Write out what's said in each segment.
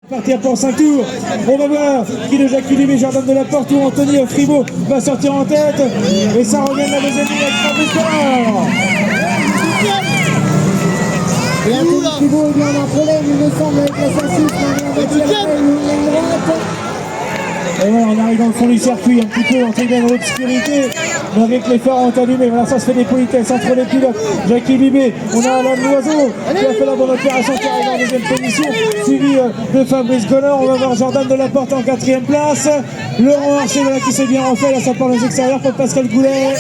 Partir pour 5 tours. On va voir qui de Jackie Libé, Jordan de la Porte ou Anthony Fribourg va sortir en tête. Et ça revient de la deuxième ligne avec Fabrice Collard. Et Anthony Fribourg, il y en a un problème, il me semble, avec la 5-6. Et voilà, on arrive dans le fond du circuit, un petit peu entré dans l'obscurité, mais avec les phares ont allumé. Voilà, ça se fait des politesses entre les pilotes. Jackie Libé, on a Alain Loiseau qui a fait la bonne opération, qui arrive en deuxième position, suivi de Fabrice Collard. On va voir Jordan de la Porte en 4e place. Laurent Archer, voilà, qui s'est bien refait, là ça part aux extérieurs pour Pascal Goulet.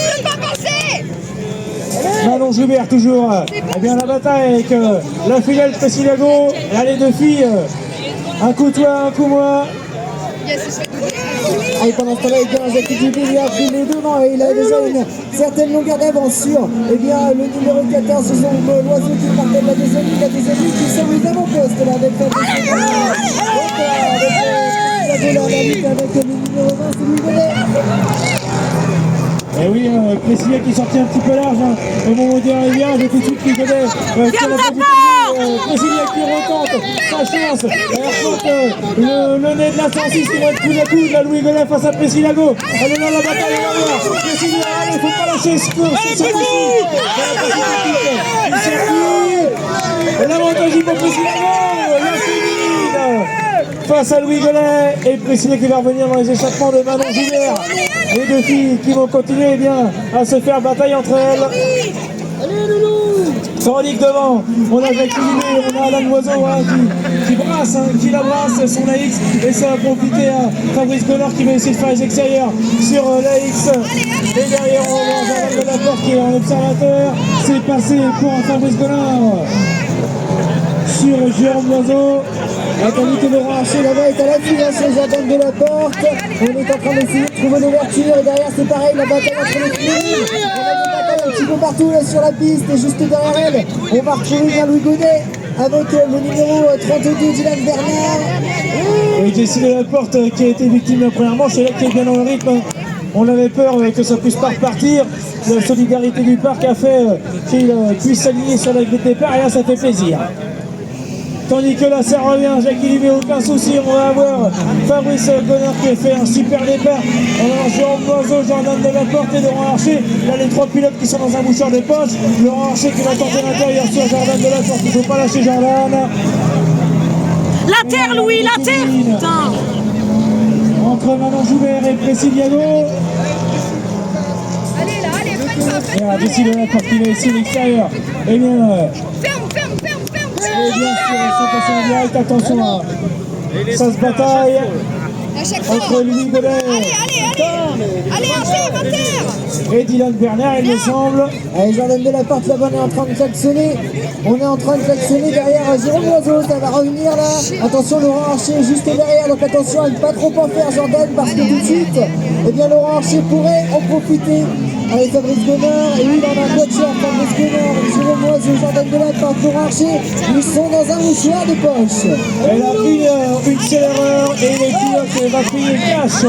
Manon Joubert toujours. Eh bien la bataille avec la fidèle Pressilago. Là les deux filles, un coup toi, un coup moi. Et pendant ce temps-là, Jackie Libé lui a pris les devants et il a déjà une certaine longueur d'avance sur le numéro 14, ce sont Loiseau qui partait de la deuxième ligne qui sont les avant-postes là avec Fabrice Collard. Avec le numéro 20, c'est lui Goulet. Et oui, Plessier qui sortit un petit peu large au moment de l'arrivée, j'ai tout de suite qui connaît Plessier qui retente sa chance. Elle affronte le nez de la 106 qui va être coup à coup. La Louis Golin face à Pressilago. Elle est dans la bataille, on va voir. Plessier, il ne faut pas lâcher ce circuit. L'avantage pour Pressilago. La Céline face à Louis Golin et Pressier qui va revenir dans les échappements de Manon Joubert. Les deux filles qui vont continuer bien à se faire bataille entre elles. Soronique devant, on a Jackie Libé, on a Alain Loiseau qui brasse, qui la brasse son AX et ça va profiter à Fabrice Collard qui va essayer de faire les extérieurs sur l'AX. Et derrière on va Jordan de la Porte qui est en observateur. C'est passé pour Fabrice Collard sur Jérôme Loiseau. Attendez que Laurent Archer là-bas est à l'affût sur Jordan de la Porte. On est en train d'essayer de trouver l'ouverture et derrière c'est pareil, la bataille entre les filles. On a des batailles un petit peu partout là sur la piste et juste derrière elle, on va retrouver bien Louis Godet avec le numéro 32 Dylan Bernard. Et Jessie de la Porte qui a été victime de la première manche, c'est là qui est bien dans le rythme. On avait peur que ça puisse pas repartir. La solidarité du parc a fait qu'il puisse s'aligner sur la grille de départ et là ça fait plaisir. Tandis que là ça revient, Jackie Libé, aucun souci, on va avoir Fabrice Collard qui a fait un super départ. On a Jérôme Loiseau, Jordan de la Porte et Laurent Archer. Là les trois pilotes qui sont dans un mouchoir de poche. Laurent Archer qui va tenter l'intérieur sur Jordan de la Porte, il ne faut pas lâcher Jordan. La terre Louis, la terre putain. Entre Manon Joubert et Pressilago. Allez là, allez, faites pas. Jessie de la Porte qui va essayer l'extérieur. Eh bien... Et bien sûr, ils sont passés en direct, attention, ça se bataille entre Louis Godet et Dylan Bernard, il me semble. Allez, Jordan de la Porte là-bas, on est en train de klaxonner. On est en train de klaxonner derrière Jérôme Loiseau, ça va revenir là. Attention, Laurent Archer juste derrière, donc attention à ne pas trop en faire Jordan parce que tout de suite, eh bien Laurent Archer pourrait en profiter. Allez, Fabrice Collard, et lui il en a un voiture, Fabrice Collard, Jérôme Loiseau, Jordan de la Porte, Laurent Archer, ils sont dans un mouchoir de poche. Elle a pris une seule erreur et les pilotes va payer cash.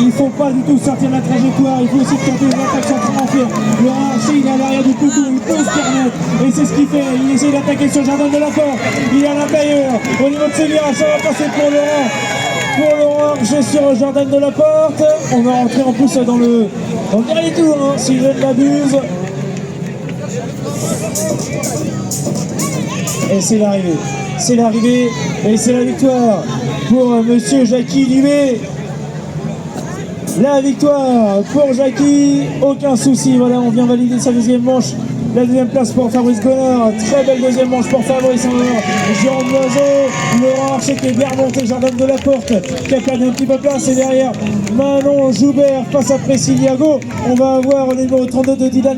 Il ne faut pas du tout sortir de la trajectoire, il faut aussi tenter une attaque sans trop en faire. Laurent Archer, il est à l'arrière du peloton, il peut se permettre, et c'est ce qu'il fait, il essaie d'attaquer sur Jordan de la Porte, il est à l'intérieur, au niveau de ses virages, ça va passer pour Laurent. Pour Laurent Archer sur Jordan de la Porte, on va rentrer en plus dans le dernier tour, hein, si je ne m'abuse. Et c'est l'arrivée, et c'est la victoire pour monsieur Jackie Libé. La victoire pour Jackie, aucun souci, voilà, on vient valider sa deuxième manche. La deuxième place pour Fabrice Collard, très belle deuxième manche pour Fabrice. Jérôme Loiseau, Laurent Archer qui est bien remonté, Jordan de la Porte qui a perdu un petit peu de place et derrière Manon Joubert face à Pressilago. On va avoir le numéro 32 de Dylan